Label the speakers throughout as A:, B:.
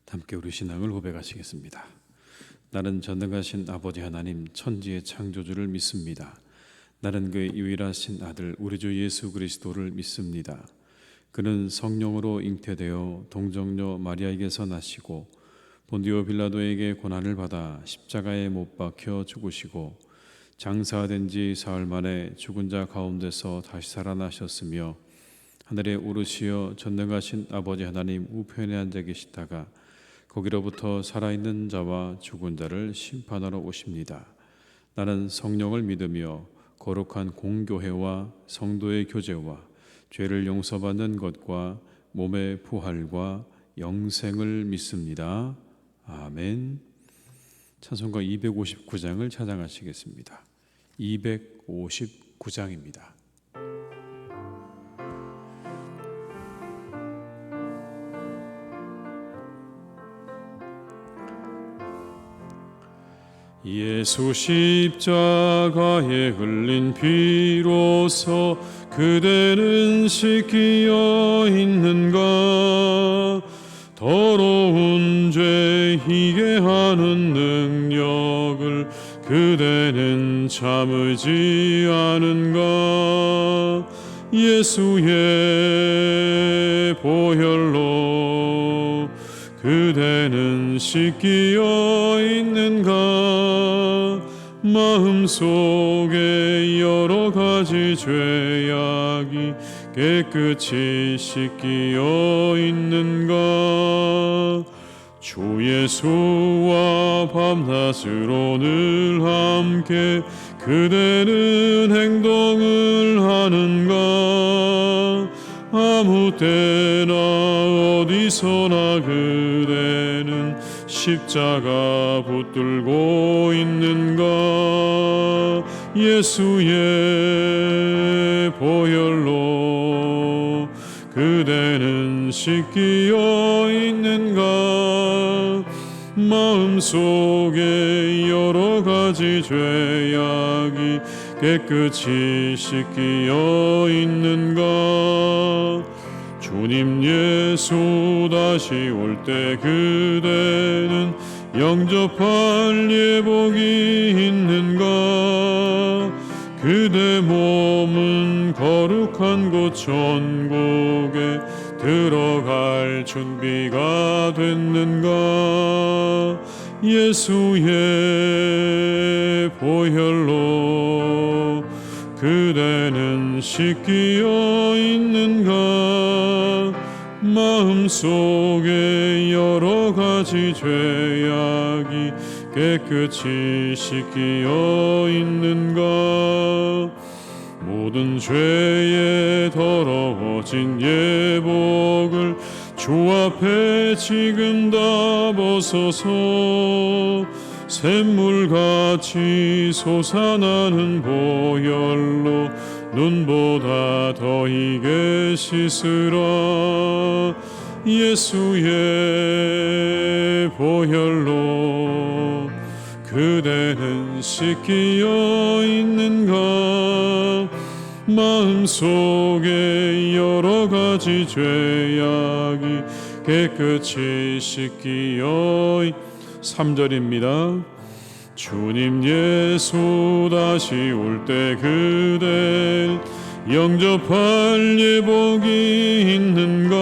A: 함께 우리 신앙을 고백하시겠습니다. 나는 전능하신 아버지 하나님 천지의 창조주를 믿습니다. 나는 그의 유일하신 아들 우리 주 예수 그리스도를 믿습니다. 그는 성령으로 잉태되어 동정녀 마리아에게서 나시고 본디오 빌라도에게 고난을 받아 십자가에 못 박혀 죽으시고 장사된 지 사흘 만에 죽은 자 가운데서 다시 살아나셨으며 하늘에 오르시어 전능하신 아버지 하나님 우편에 앉아 계시다가 거기로부터 살아있는 자와 죽은 자를 심판하러 오십니다. 나는 성령을 믿으며 거룩한 공교회와 성도의 교제와 죄를 용서받는 것과 몸의 부활과 영생을 믿습니다. 아멘. 찬송가 259장을 찬양하시겠습니다. 259장입니다. 예수 십자가에 흘린 피로써 그대는 씻기어 있는가? 더러운 죄 희게 하는 능력을 그대는 참으지 않은가? 예수의 보혈로 그대는 씻기어 있는가? 마음속에 여러 가지 죄악이 깨끗이 씻기어 있는가? 주 예수와 밤낮으로 늘 함께 그대는 행동을 하는가? 아무 때나 어디서나 그대는 십자가 붙들고 있는가? 예수의 보혈로 그대는 씻기어 있는가? 마음속에 여러 가지 죄악이 깨끗이 씻기어 있는가? 주님 예수 다시 올 때 그대는 영접할 예복이 있는가? 그대 몸은 거룩한 곳 천국에 들어갈 준비가 됐는가? 예수의 보혈로 그대는 씻기어 있는가? 마음속에 여러 가지 죄악이 깨끗이 씻기어 있는가? 모든 죄에 더러워진 예복을 주 앞에 지금 다 벗어서 샘물같이 솟아나는 보혈로 눈보다 더 희게 씻으라. 예수의 보혈로 그대는 씻기어 있는가? 마음속에 여러 가지 죄악이 깨끗이 씻기어 3절입니다. 주님 예수 다시 올 때 그대 영접할 예복이 있는가?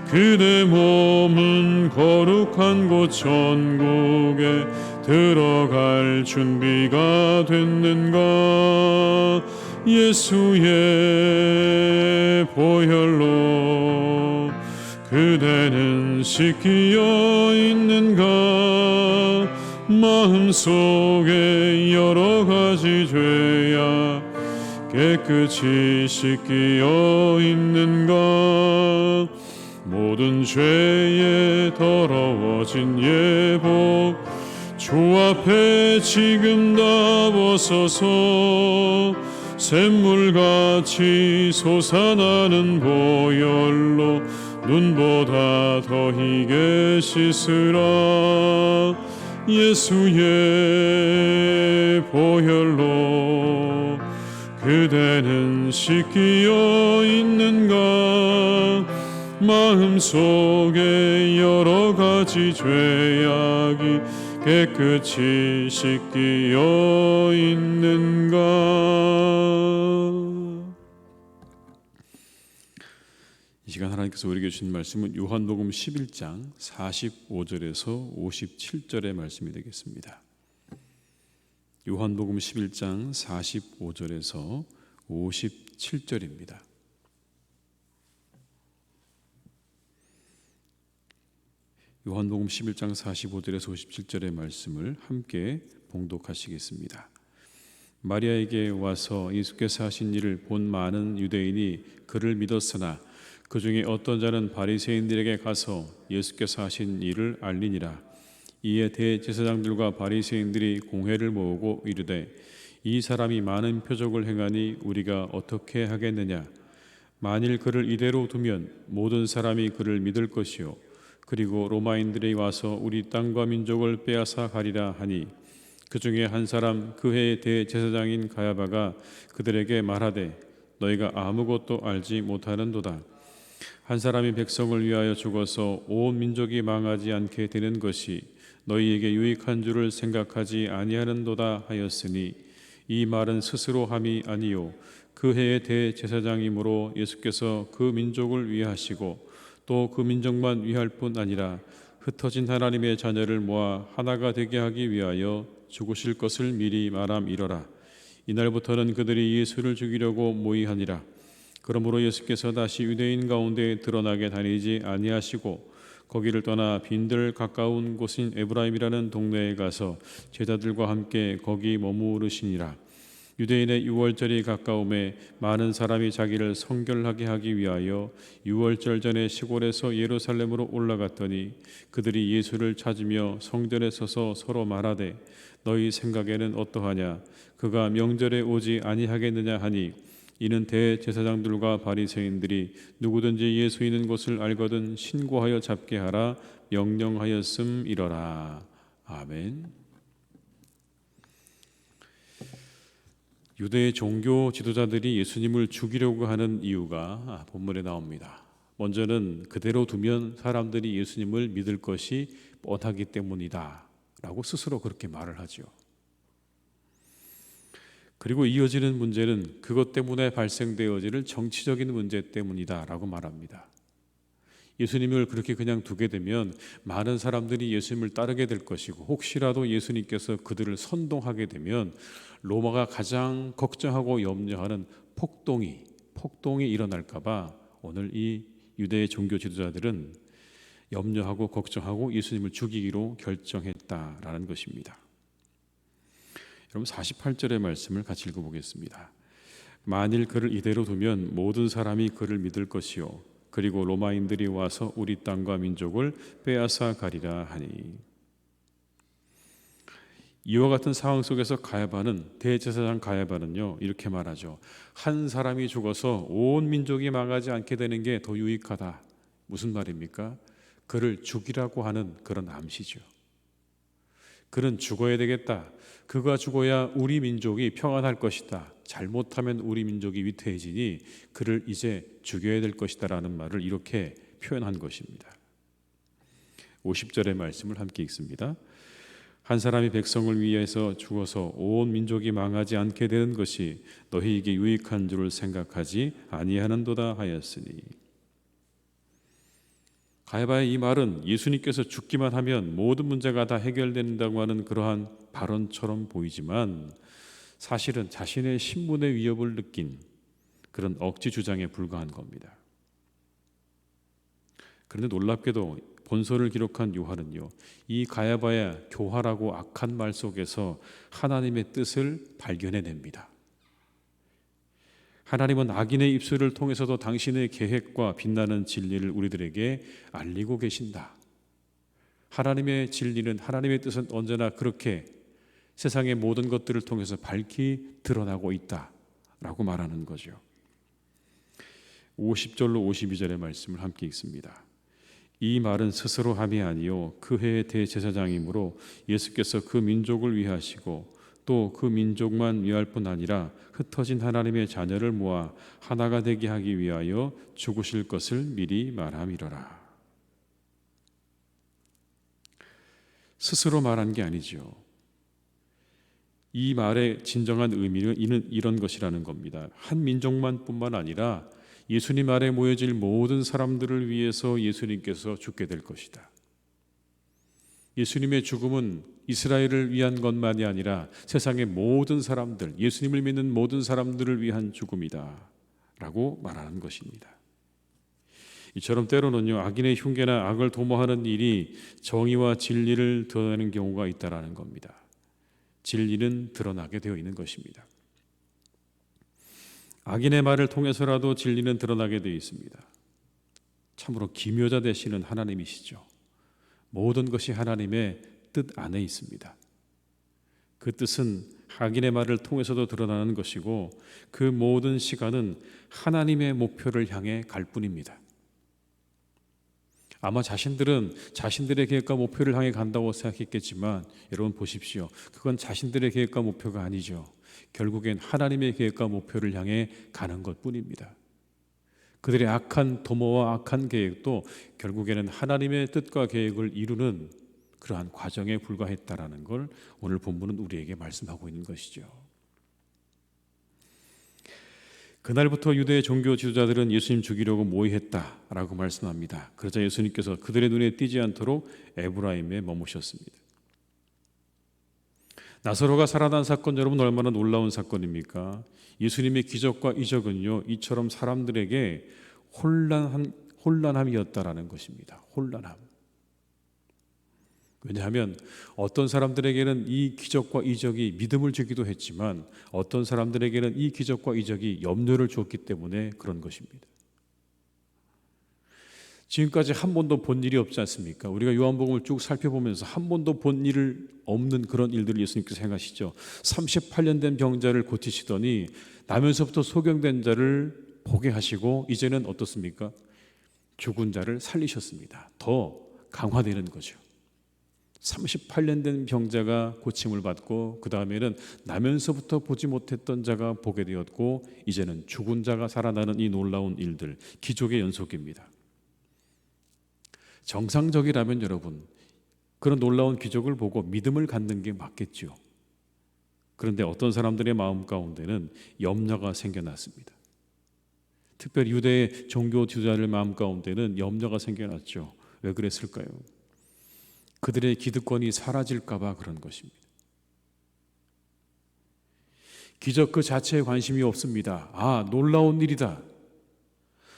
A: 그대 몸은 거룩한 곳 천국에 들어갈 준비가 됐는가? 예수의 보혈로 그대는 씻기어 있는가? 마음속에 여러 가지 죄악 깨끗이 씻기어 있는가? 모든 죄에 더러워진 예복 주 앞에 지금 다 벗어서 샘물같이 솟아나는 보혈로 눈보다 더 희게 씻으라. 예수의 보혈로 그대는 씻기어 있는가? 마음속에 여러 가지 죄악이 깨끗이 씻기어 있는가. 이 시간 하나님께서 우리에게 주신 말씀은 요한복음 11장 45절에서 57절의 말씀이 되겠습니다. 요한복음 11장 45절에서 57절입니다. 요한복음 11장 45절에서 57절의 말씀을 함께 봉독하시겠습니다. 마리아에게 와서 예수께서 하신 일을 본 많은 유대인이 그를 믿었으나 그 중에 어떤 자는 바리새인들에게 가서 예수께서 하신 일을 알리니라. 이에 대제사장들과 바리새인들이 공회를 모으고 이르되 이 사람이 많은 표적을 행하니 우리가 어떻게 하겠느냐. 만일 그를 이대로 두면 모든 사람이 그를 믿을 것이요 그리고 로마인들이 와서 우리 땅과 민족을 빼앗아 가리라 하니 그 중에 한 사람 그 해의 대제사장인 가야바가 그들에게 말하되 너희가 아무것도 알지 못하는도다. 한 사람이 백성을 위하여 죽어서 온 민족이 망하지 않게 되는 것이 너희에게 유익한 줄을 생각하지 아니하는도다 하였으니 이 말은 스스로 함이 아니요 그 해의 대제사장이므로 예수께서 그 민족을 위하시고 또 그 민족만 위할 뿐 아니라 흩어진 하나님의 자녀를 모아 하나가 되게 하기 위하여 죽으실 것을 미리 말함이러라. 이날부터는 그들이 예수를 죽이려고 모의하니라. 그러므로 예수께서 다시 유대인 가운데 드러나게 다니지 아니하시고 거기를 떠나 빈들 가까운 곳인 에브라임이라는 동네에 가서 제자들과 함께 거기 머무르시니라. 유대인의 유월절이 가까움에 많은 사람이 자기를 성결하게 하기 위하여 유월절 전에 시골에서 예루살렘으로 올라갔더니 그들이 예수를 찾으며 성전에 서서 서로 말하되 너희 생각에는 어떠하냐. 그가 명절에 오지 아니하겠느냐 하니 이는 대제사장들과 바리새인들이 누구든지 예수 있는 곳을 알거든 신고하여 잡게 하라 명령하였음이러라. 아멘. 유대의 종교 지도자들이 예수님을 죽이려고 하는 이유가 본문에 나옵니다. 먼저는 그대로 두면 사람들이 예수님을 믿을 것이 뻔하기 때문이다 라고 스스로 그렇게 말을 하죠. 그리고 이어지는 문제는 그것 때문에 발생되어질 정치적인 문제 때문이다 라고 말합니다. 예수님을 그렇게 그냥 두게 되면 많은 사람들이 예수님을 따르게 될 것이고 혹시라도 예수님께서 그들을 선동하게 되면 로마가 가장 걱정하고 염려하는 폭동이 일어날까 봐 오늘 이 유대의 종교 지도자들은 염려하고 걱정하고 예수님을 죽이기로 결정했다라는 것입니다. 여러분 48절의 말씀을 같이 읽어보겠습니다. 만일 그를 이대로 두면 모든 사람이 그를 믿을 것이요 그리고 로마인들이 와서 우리 땅과 민족을 빼앗아 가리라 하니. 이와 같은 상황 속에서 대제사장 가야바는요 이렇게 말하죠. 한 사람이 죽어서 온 민족이 망하지 않게 되는 게 더 유익하다. 무슨 말입니까? 그를 죽이라고 하는 그런 암시죠. 그는 죽어야 되겠다. 그가 죽어야 우리 민족이 평안할 것이다. 잘못하면 우리 민족이 위태해지니 그를 이제 죽여야 될 것이다 라는 말을 이렇게 표현한 것입니다. 50절의 말씀을 함께 읽습니다. 한 사람이 백성을 위해서 죽어서 온 민족이 망하지 않게 되는 것이 너희에게 유익한 줄을 생각하지 아니하는도다 하였으니. 가야바의 이 말은 예수님께서 죽기만 하면 모든 문제가 다 해결된다고 하는 그러한 발언처럼 보이지만 사실은 자신의 신분의 위협을 느낀 그런 억지 주장에 불과한 겁니다. 그런데 놀랍게도 본서를 기록한 요한은요, 이 가야바의 교활하고 악한 말 속에서 하나님의 뜻을 발견해냅니다. 하나님은 악인의 입술을 통해서도 당신의 계획과 빛나는 진리를 우리들에게 알리고 계신다. 하나님의 진리는, 하나님의 뜻은 언제나 그렇게 세상의 모든 것들을 통해서 밝히 드러나고 있다라고 말하는 거죠. 50절로 52절의 말씀을 함께 읽습니다. 이 말은 스스로 함이 아니요 그 해의 대제사장이므로 예수께서 그 민족을 위하시고 또 그 민족만 위할 뿐 아니라 흩어진 하나님의 자녀를 모아 하나가 되게 하기 위하여 죽으실 것을 미리 말함이로라. 스스로 말한 게 아니죠. 이 말의 진정한 의미는 이런 것이라는 겁니다. 한 민족만 뿐만 아니라 예수님 아래 모여질 모든 사람들을 위해서 예수님께서 죽게 될 것이다. 예수님의 죽음은 이스라엘을 위한 것만이 아니라 세상의 모든 사람들, 예수님을 믿는 모든 사람들을 위한 죽음이다 라고 말하는 것입니다. 이처럼 때로는요, 악인의 흉계나 악을 도모하는 일이 정의와 진리를 드러내는 경우가 있다라는 겁니다. 진리는 드러나게 되어 있는 것입니다. 악인의 말을 통해서라도 진리는 드러나게 되어 있습니다. 참으로 기묘자 되시는 하나님이시죠. 모든 것이 하나님의 뜻 안에 있습니다. 그 뜻은 악인의 말을 통해서도 드러나는 것이고 그 모든 시간은 하나님의 목표를 향해 갈 뿐입니다. 아마 자신들은 자신들의 계획과 목표를 향해 간다고 생각했겠지만 여러분 보십시오. 그건 자신들의 계획과 목표가 아니죠. 결국엔 하나님의 계획과 목표를 향해 가는 것뿐입니다. 그들의 악한 도모와 악한 계획도 결국에는 하나님의 뜻과 계획을 이루는 그러한 과정에 불과했다라는 걸 오늘 본문은 우리에게 말씀하고 있는 것이죠. 그날부터 유대의 종교 지도자들은 예수님 죽이려고 모의했다라고 말씀합니다. 그러자 예수님께서 그들의 눈에 띄지 않도록 에브라임에 머무셨습니다. 나사로가 살아난 사건, 여러분 얼마나 놀라운 사건입니까? 예수님의 기적과 이적은요, 이처럼 사람들에게 혼란함이었다라는 것입니다. 혼란함. 왜냐하면 어떤 사람들에게는 이 기적과 이적이 믿음을 주기도 했지만 어떤 사람들에게는 이 기적과 이적이 염려를 주었기 때문에 그런 것입니다. 지금까지 한 번도 본 일이 없지 않습니까? 우리가 요한복음을 쭉 살펴보면서 한 번도 본 일 없는 그런 일들을 예수님께서 행하시죠. 38년 된 병자를 고치시더니 나면서부터 소경된 자를 보게 하시고 이제는 어떻습니까? 죽은 자를 살리셨습니다. 더 강화되는 거죠. 38년 된 병자가 고침을 받고 그 다음에는 나면서부터 보지 못했던 자가 보게 되었고 이제는 죽은 자가 살아나는 이 놀라운 일들, 기적의 연속입니다. 정상적이라면 여러분 그런 놀라운 기적을 보고 믿음을 갖는 게 맞겠죠. 그런데 어떤 사람들의 마음 가운데는 염려가 생겨났습니다. 특별히 유대의 종교 지도자들 마음 가운데는 염려가 생겨났죠. 왜 그랬을까요? 그들의 기득권이 사라질까 봐 그런 것입니다. 기적 그 자체에 관심이 없습니다. 아, 놀라운 일이다.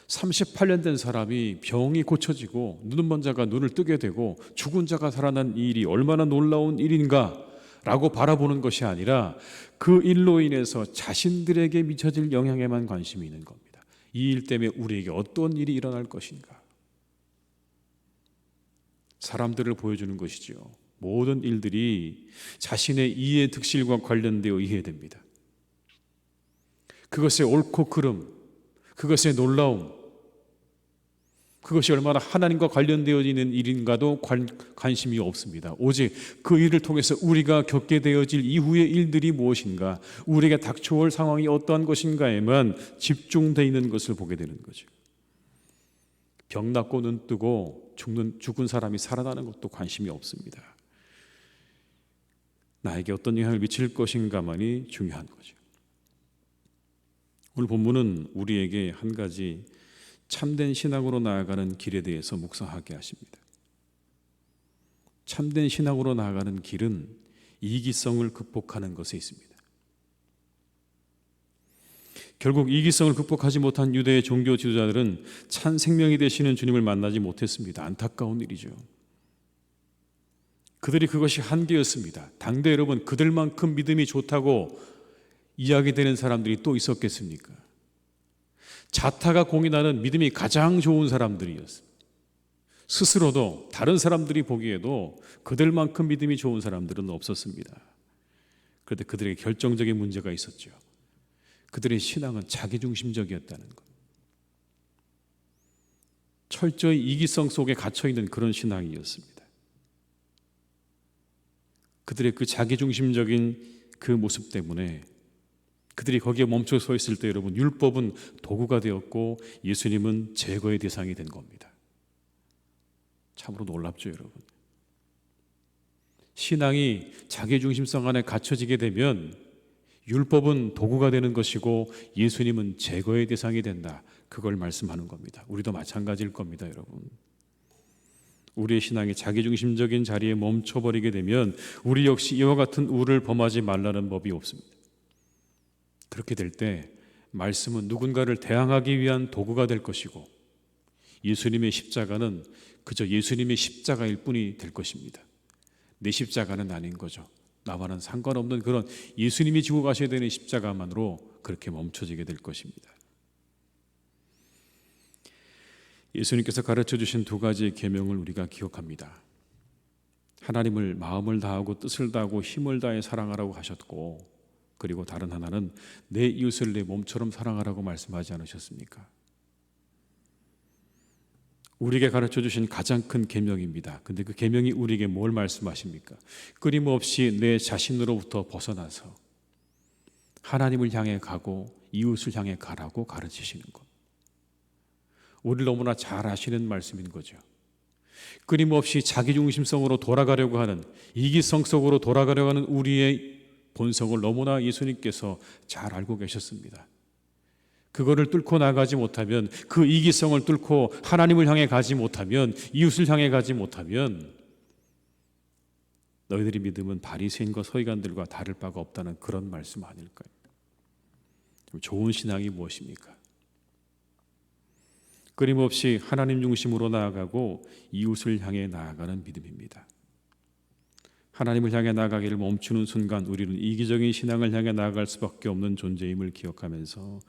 A: 38년 된 사람이 병이 고쳐지고 눈은 먼 자가 눈을 뜨게 되고 죽은 자가 살아난 이 일이 얼마나 놀라운 일인가 라고 바라보는 것이 아니라 그 일로 인해서 자신들에게 미쳐질 영향에만 관심이 있는 겁니다. 이 일 때문에 우리에게 어떤 일이 일어날 것인가. 사람들을 보여주는 것이죠. 모든 일들이 자신의 이해 득실과 관련되어 이해됩니다. 그것의 옳고 그름, 그것의 놀라움, 그것이 얼마나 하나님과 관련되어 있는 일인가도 관심이 없습니다. 오직 그 일을 통해서 우리가 겪게 되어질 이후의 일들이 무엇인가, 우리에게 닥쳐올 상황이 어떠한 것인가에만 집중되어 있는 것을 보게 되는 거죠. 병 낫고 눈 뜨고 죽은 사람이 살아나는 것도 관심이 없습니다. 나에게 어떤 영향을 미칠 것인가만이 중요한 거죠. 오늘 본문은 우리에게 한 가지 참된 신앙으로 나아가는 길에 대해서 묵상하게 하십니다. 참된 신앙으로 나아가는 길은 이기성을 극복하는 것에 있습니다. 결국 이기성을 극복하지 못한 유대의 종교 지도자들은 참 생명이 되시는 주님을 만나지 못했습니다. 안타까운 일이죠. 그들이 그것이 한계였습니다. 당대 여러분 그들만큼 믿음이 좋다고 이야기되는 사람들이 또 있었겠습니까? 자타가 공인하는 믿음이 가장 좋은 사람들이었습니다. 스스로도 다른 사람들이 보기에도 그들만큼 믿음이 좋은 사람들은 없었습니다. 그런데 그들에게 결정적인 문제가 있었죠. 그들의 신앙은 자기중심적이었다는 것. 철저히 이기성 속에 갇혀있는 그런 신앙이었습니다. 그들의 그 자기중심적인 그 모습 때문에 그들이 거기에 멈춰 서 있을 때 여러분, 율법은 도구가 되었고 예수님은 제거의 대상이 된 겁니다. 참으로 놀랍죠, 여러분. 신앙이 자기중심성 안에 갖춰지게 되면 율법은 도구가 되는 것이고 예수님은 제거의 대상이 된다. 그걸 말씀하는 겁니다. 우리도 마찬가지일 겁니다, 여러분. 우리의 신앙이 자기중심적인 자리에 멈춰버리게 되면 우리 역시 이와 같은 우를 범하지 말라는 법이 없습니다. 그렇게 될 때 말씀은 누군가를 대항하기 위한 도구가 될 것이고 예수님의 십자가는 그저 예수님의 십자가일 뿐이 될 것입니다. 내 십자가는 아닌 거죠. 나와는 상관없는 그런 예수님이 지고 가셔야 되는 십자가만으로 그렇게 멈춰지게 될 것입니다. 예수님께서 가르쳐 주신 두 가지의 계명을 우리가 기억합니다. 하나님을 마음을 다하고 뜻을 다하고 힘을 다해 사랑하라고 하셨고, 그리고 다른 하나는 내 이웃을 내 몸처럼 사랑하라고 말씀하지 않으셨습니까? 우리에게 가르쳐 주신 가장 큰 계명입니다. 근데 그 계명이 우리에게 뭘 말씀하십니까? 끊임없이 내 자신으로부터 벗어나서 하나님을 향해 가고 이웃을 향해 가라고 가르치시는 것. 우리를 너무나 잘 아시는 말씀인 거죠. 끊임없이 자기중심성으로 돌아가려고 하는, 이기성 속으로 돌아가려고 하는 우리의 본성을 너무나 예수님께서 잘 알고 계셨습니다. 그거를 뚫고 나가지 못하면, 그 이기성을 뚫고 하나님을 향해 가지 못하면, 이웃을 향해 가지 못하면 너희들의 믿음은 바리새인과 서기관들과 다를 바가 없다는 그런 말씀 아닐까요? 좋은 신앙이 무엇입니까? 끊임없이 하나님 중심으로 나아가고 이웃을 향해 나아가는 믿음입니다. 하나님을 향해 나아가기를 멈추는 순간 우리는 이기적인 신앙을 향해 나아갈 수밖에 없는 존재임을 기억하면서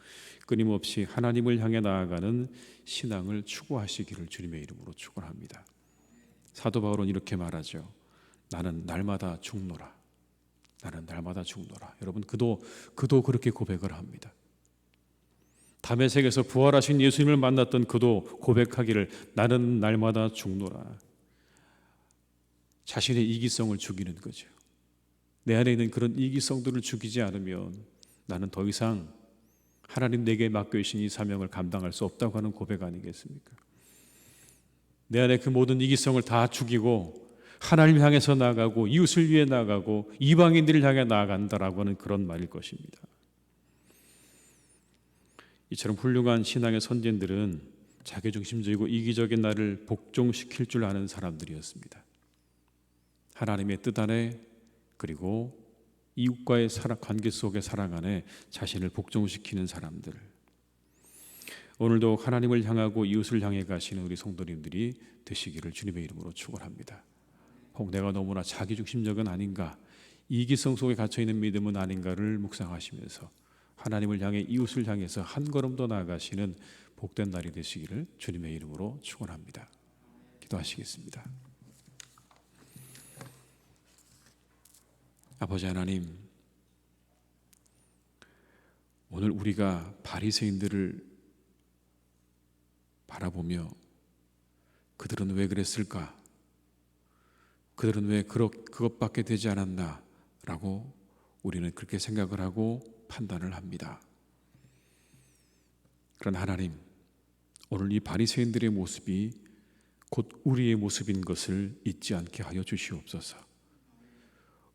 A: 끊임없이 하나님을 향해 나아가는 신앙을 추구하시기를 주님의 이름으로 축원합니다. 사도 바울은 이렇게 말하죠. 나는 날마다 죽노라. 나는 날마다 죽노라. 여러분, 그도 그렇게 고백을 합니다. 다메섹에서 부활하신 예수님을 만났던 그도 고백하기를 나는 날마다 죽노라. 자신의 이기성을 죽이는 거죠. 내 안에 있는 그런 이기성들을 죽이지 않으면 나는 더 이상 하나님 내게 맡겨주신 이 사명을 감당할 수 없다고 하는 고백 아니겠습니까? 내 안에 그 모든 이기성을 다 죽이고 하나님을 향해서 나아가고 이웃을 위해 나아가고 이방인들을 향해 나아간다라고 하는 그런 말일 것입니다. 이처럼 훌륭한 신앙의 선진들은 자기중심적이고 이기적인 나를 복종시킬 줄 아는 사람들이었습니다. 하나님의 뜻 안에 그리고 이웃과의 관계 속의 사랑 안에 자신을 복종시키는 사람들. 오늘도 하나님을 향하고 이웃을 향해 가시는 우리 성도님들이 되시기를 주님의 이름으로 축원합니다. 혹 내가 너무나 자기중심적은 아닌가, 이기성 속에 갇혀있는 믿음은 아닌가를 묵상하시면서 하나님을 향해 이웃을 향해서 한 걸음 더 나아가시는 복된 날이 되시기를 주님의 이름으로 축원합니다. 기도하시겠습니다. 아버지 하나님, 오늘 우리가 바리새인들을 바라보며 그들은 왜 그랬을까? 그들은 왜 그것밖에 되지 않았나? 라고 우리는 그렇게 생각을 하고 판단을 합니다. 그러나 하나님, 오늘 이 바리새인들의 모습이 곧 우리의 모습인 것을 잊지 않게 하여 주시옵소서.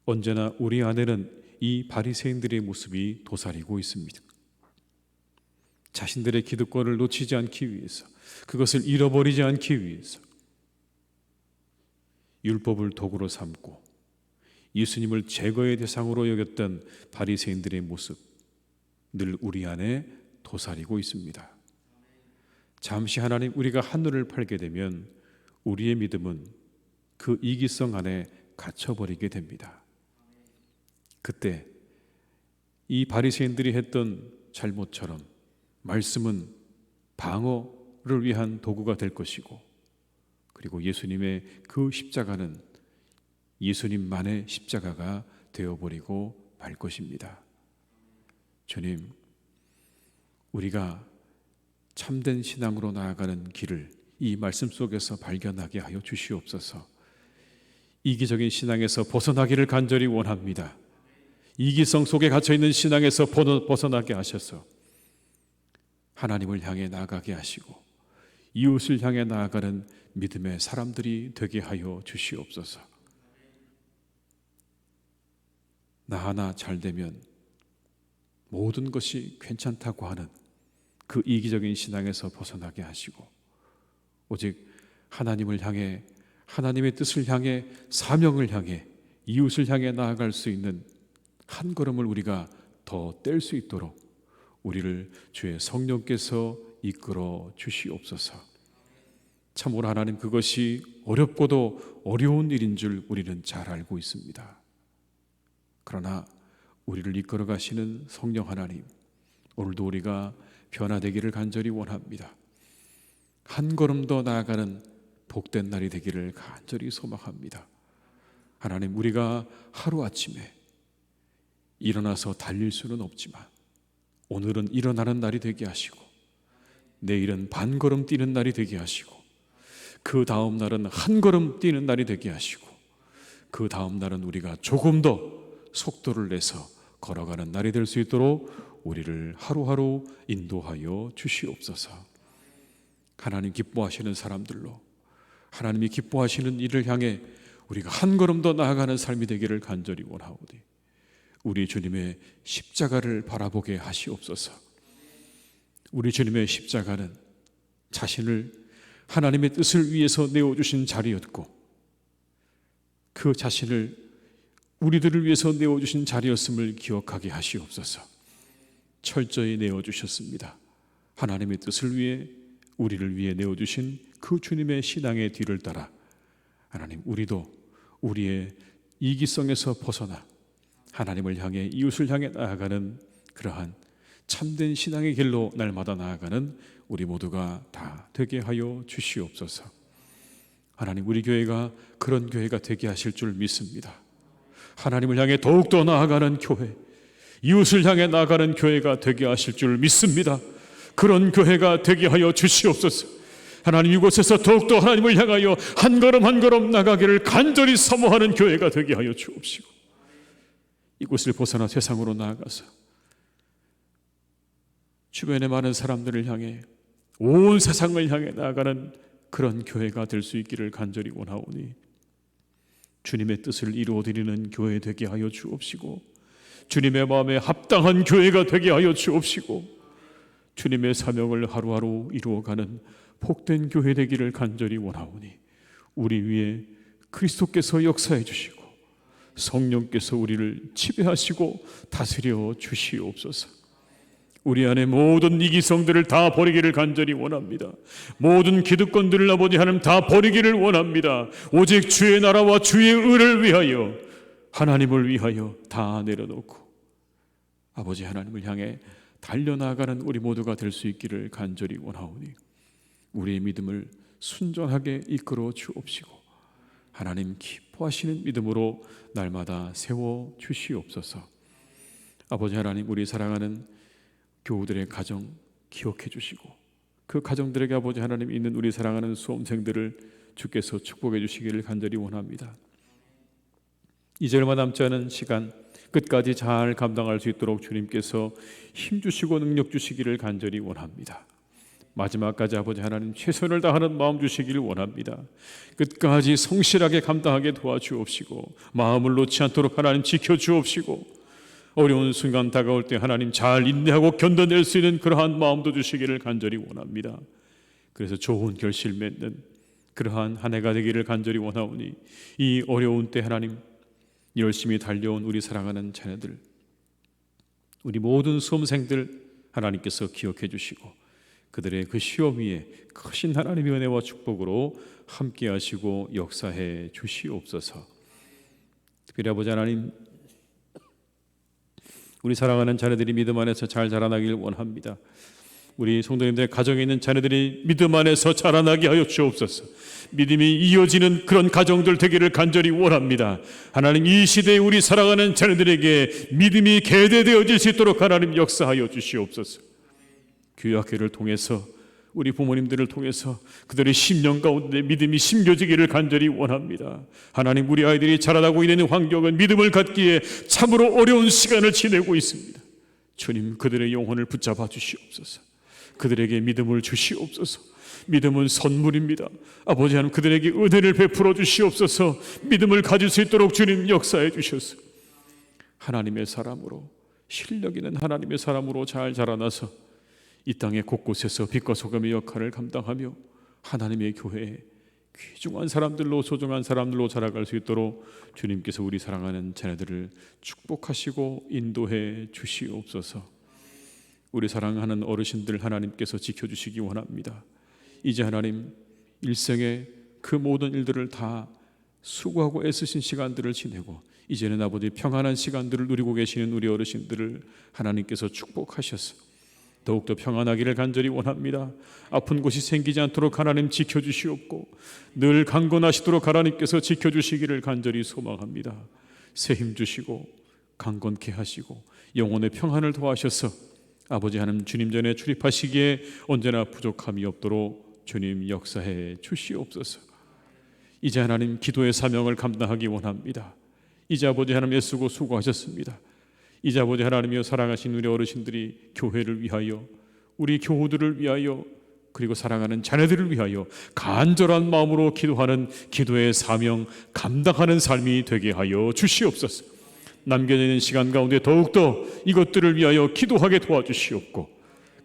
A: 언제나 우리 안에는 이 바리새인들의 모습이 도사리고 있습니다. 자신들의 기득권을 놓치지 않기 위해서, 그것을 잃어버리지 않기 위해서 율법을 도구로 삼고 예수님을 제거의 대상으로 여겼던 바리새인들의 모습, 늘 우리 안에 도사리고 있습니다. 잠시 하나님, 우리가 한눈을 팔게 되면 우리의 믿음은 그 이기성 안에 갇혀버리게 됩니다. 그때 이 바리새인들이 했던 잘못처럼 말씀은 방어를 위한 도구가 될 것이고, 그리고 예수님의 그 십자가는 예수님만의 십자가가 되어버리고 말 것입니다. 주님, 우리가 참된 신앙으로 나아가는 길을 이 말씀 속에서 발견하게 하여 주시옵소서. 이기적인 신앙에서 벗어나기를 간절히 원합니다. 이기성 속에 갇혀있는 신앙에서 벗어나게 하셔서 하나님을 향해 나아가게 하시고 이웃을 향해 나아가는 믿음의 사람들이 되게 하여 주시옵소서. 나 하나 잘 되면 모든 것이 괜찮다고 하는 그 이기적인 신앙에서 벗어나게 하시고 오직 하나님을 향해, 하나님의 뜻을 향해, 사명을 향해, 이웃을 향해 나아갈 수 있는 한 걸음을 우리가 더 뗄 수 있도록 우리를 주의 성령께서 이끌어 주시옵소서. 참으로 하나님, 그것이 어렵고도 어려운 일인 줄 우리는 잘 알고 있습니다. 그러나 우리를 이끌어 가시는 성령 하나님, 오늘도 우리가 변화되기를 간절히 원합니다. 한 걸음 더 나아가는 복된 날이 되기를 간절히 소망합니다. 하나님, 우리가 하루아침에 일어나서 달릴 수는 없지만 오늘은 일어나는 날이 되게 하시고 내일은 반 걸음 뛰는 날이 되게 하시고 그 다음 날은 한 걸음 뛰는 날이 되게 하시고 그 다음 날은 우리가 조금 더 속도를 내서 걸어가는 날이 될 수 있도록 우리를 하루하루 인도하여 주시옵소서. 하나님 기뻐하시는 사람들로, 하나님이 기뻐하시는 일을 향해 우리가 한 걸음 더 나아가는 삶이 되기를 간절히 원하오니 우리 주님의 십자가를 바라보게 하시옵소서. 우리 주님의 십자가는 자신을 하나님의 뜻을 위해서 내어주신 자리였고 그 자신을 우리들을 위해서 내어주신 자리였음을 기억하게 하시옵소서. 철저히 내어주셨습니다. 하나님의 뜻을 위해, 우리를 위해 내어주신 그 주님의 신앙의 뒤를 따라 하나님, 우리도 우리의 이기성에서 벗어나 하나님을 향해, 이웃을 향해 나아가는 그러한 참된 신앙의 길로 날마다 나아가는 우리 모두가 다 되게 하여 주시옵소서. 하나님, 우리 교회가 그런 교회가 되게 하실 줄 믿습니다. 하나님을 향해 더욱더 나아가는 교회, 이웃을 향해 나아가는 교회가 되게 하실 줄 믿습니다. 그런 교회가 되게 하여 주시옵소서. 하나님, 이곳에서 더욱더 하나님을 향하여 한 걸음 한 걸음 나가기를 간절히 사모하는 교회가 되게 하여 주옵시고 이곳을 벗어나 세상으로 나아가서 주변의 많은 사람들을 향해, 온 세상을 향해 나아가는 그런 교회가 될 수 있기를 간절히 원하오니 주님의 뜻을 이루어드리는 교회 되게 하여 주옵시고 주님의 마음에 합당한 교회가 되게 하여 주옵시고 주님의 사명을 하루하루 이루어가는 복된 교회 되기를 간절히 원하오니 우리 위에 그리스도께서 역사해 주시고 성령께서 우리를 지배하시고 다스려 주시옵소서. 우리 안에 모든 이기성들을 다 버리기를 간절히 원합니다. 모든 기득권들을 아버지 하나님 다 버리기를 원합니다. 오직 주의 나라와 주의 의를 위하여, 하나님을 위하여 다 내려놓고 아버지 하나님을 향해 달려나가는 우리 모두가 될 수 있기를 간절히 원하오니 우리의 믿음을 순전하게 이끌어 주옵시고 하나님 기뻐하시는 믿음으로 날마다 세워 주시옵소서. 아버지 하나님, 우리 사랑하는 교우들의 가정 기억해 주시고 그 가정들에게 아버지 하나님 있는 우리 사랑하는 수험생들을 주께서 축복해 주시기를 간절히 원합니다. 이제 얼마 남지 않은 시간 끝까지 잘 감당할 수 있도록 주님께서 힘 주시고 능력 주시기를 간절히 원합니다. 마지막까지 아버지 하나님 최선을 다하는 마음 주시기를 원합니다. 끝까지 성실하게 감당하게 도와주옵시고 마음을 놓지 않도록 하나님 지켜주옵시고 어려운 순간 다가올 때 하나님 잘 인내하고 견뎌낼 수 있는 그러한 마음도 주시기를 간절히 원합니다. 그래서 좋은 결실 맺는 그러한 한 해가 되기를 간절히 원하오니 이 어려운 때 하나님 열심히 달려온 우리 사랑하는 자녀들, 우리 모든 수험생들 하나님께서 기억해 주시고 그들의 그 시험 위에 크신 하나님의 은혜와 축복으로 함께 하시고 역사해 주시옵소서. 특별히 아버지 하나님, 우리 사랑하는 자녀들이 믿음 안에서 잘 자라나길 원합니다. 우리 성도님들의 가정에 있는 자녀들이 믿음 안에서 자라나게 하여 주옵소서. 믿음이 이어지는 그런 가정들 되기를 간절히 원합니다. 하나님, 이 시대에 우리 사랑하는 자녀들에게 믿음이 계대되어질 수 있도록 하나님 역사하여 주시옵소서. 교회학교를 통해서 우리 부모님들을 통해서 그들의 심령 가운데 믿음이 심겨지기를 간절히 원합니다. 하나님, 우리 아이들이 자라나고 있는 환경은 믿음을 갖기에 참으로 어려운 시간을 지내고 있습니다. 주님, 그들의 영혼을 붙잡아 주시옵소서. 그들에게 믿음을 주시옵소서. 믿음은 선물입니다. 아버지 하나님, 그들에게 은혜를 베풀어 주시옵소서. 믿음을 가질 수 있도록 주님 역사해 주셔서 하나님의 사람으로, 실력 있는 하나님의 사람으로 잘 자라나서 이 땅의 곳곳에서 빛과 소금의 역할을 감당하며 하나님의 교회에 귀중한 사람들로, 소중한 사람들로 자라갈 수 있도록 주님께서 우리 사랑하는 자녀들을 축복하시고 인도해 주시옵소서. 우리 사랑하는 어르신들 하나님께서 지켜주시기 원합니다. 이제 하나님, 일생의 그 모든 일들을 다 수고하고 애쓰신 시간들을 지내고 이제는 아버지 평안한 시간들을 누리고 계시는 우리 어르신들을 하나님께서 축복하셔서 더욱더 평안하기를 간절히 원합니다. 아픈 곳이 생기지 않도록 하나님 지켜주시옵고 늘 강건하시도록 하나님께서 지켜주시기를 간절히 소망합니다. 새 힘 주시고 강건케 하시고 영혼의 평안을 도와셔서 아버지 하나님, 주님 전에 출입하시기에 언제나 부족함이 없도록 주님 역사해 주시옵소서. 이제 하나님, 기도의 사명을 감당하기 원합니다. 이제 아버지 하나님, 애쓰고 수고하셨습니다. 이제 아버지 하나님이여, 사랑하신 우리 어르신들이 교회를 위하여, 우리 교우들을 위하여, 그리고 사랑하는 자녀들을 위하여 간절한 마음으로 기도하는 기도의 사명 감당하는 삶이 되게 하여 주시옵소서. 남겨져 있는 시간 가운데 더욱더 이것들을 위하여 기도하게 도와주시옵고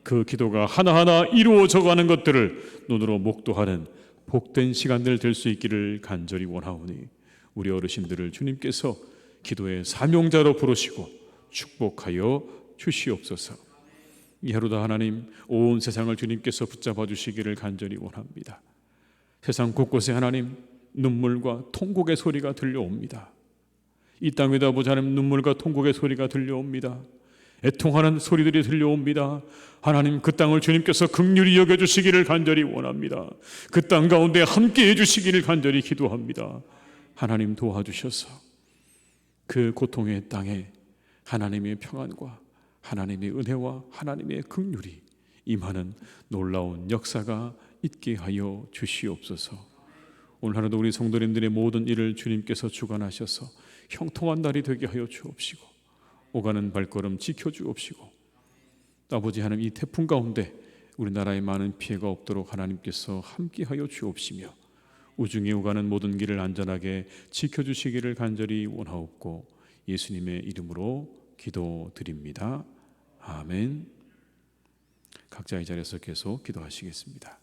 A: 그 기도가 하나하나 이루어져 가는 것들을 눈으로 목도하는 복된 시간들 될 수 있기를 간절히 원하오니 우리 어르신들을 주님께서 기도의 사명자로 부르시고 축복하여 주시옵소서. 이 하루도 하나님, 온 세상을 주님께서 붙잡아 주시기를 간절히 원합니다. 세상 곳곳에 하나님, 눈물과 통곡의 소리가 들려옵니다. 이 땅에도 아버지 하나님, 눈물과 통곡의 소리가 들려옵니다. 애통하는 소리들이 들려옵니다. 하나님, 그 땅을 주님께서 긍휼히 여겨주시기를 간절히 원합니다. 그 땅 가운데 함께해 주시기를 간절히 기도합니다. 하나님, 도와주셔서 그 고통의 땅에 하나님의 평안과 하나님의 은혜와 하나님의 긍휼이 임하는 놀라운 역사가 있게 하여 주시옵소서. 오늘 하루도 우리 성도님들의 모든 일을 주님께서 주관하셔서 형통한 날이 되게 하여 주옵시고 오가는 발걸음 지켜주옵시고 아버지 하나님, 이 태풍 가운데 우리나라에 많은 피해가 없도록 하나님께서 함께하여 주옵시며 우중에 오가는 모든 길을 안전하게 지켜주시기를 간절히 원하옵고 예수님의 이름으로 기도드립니다. 아멘. 각자의 자리에서 계속 기도하시겠습니다.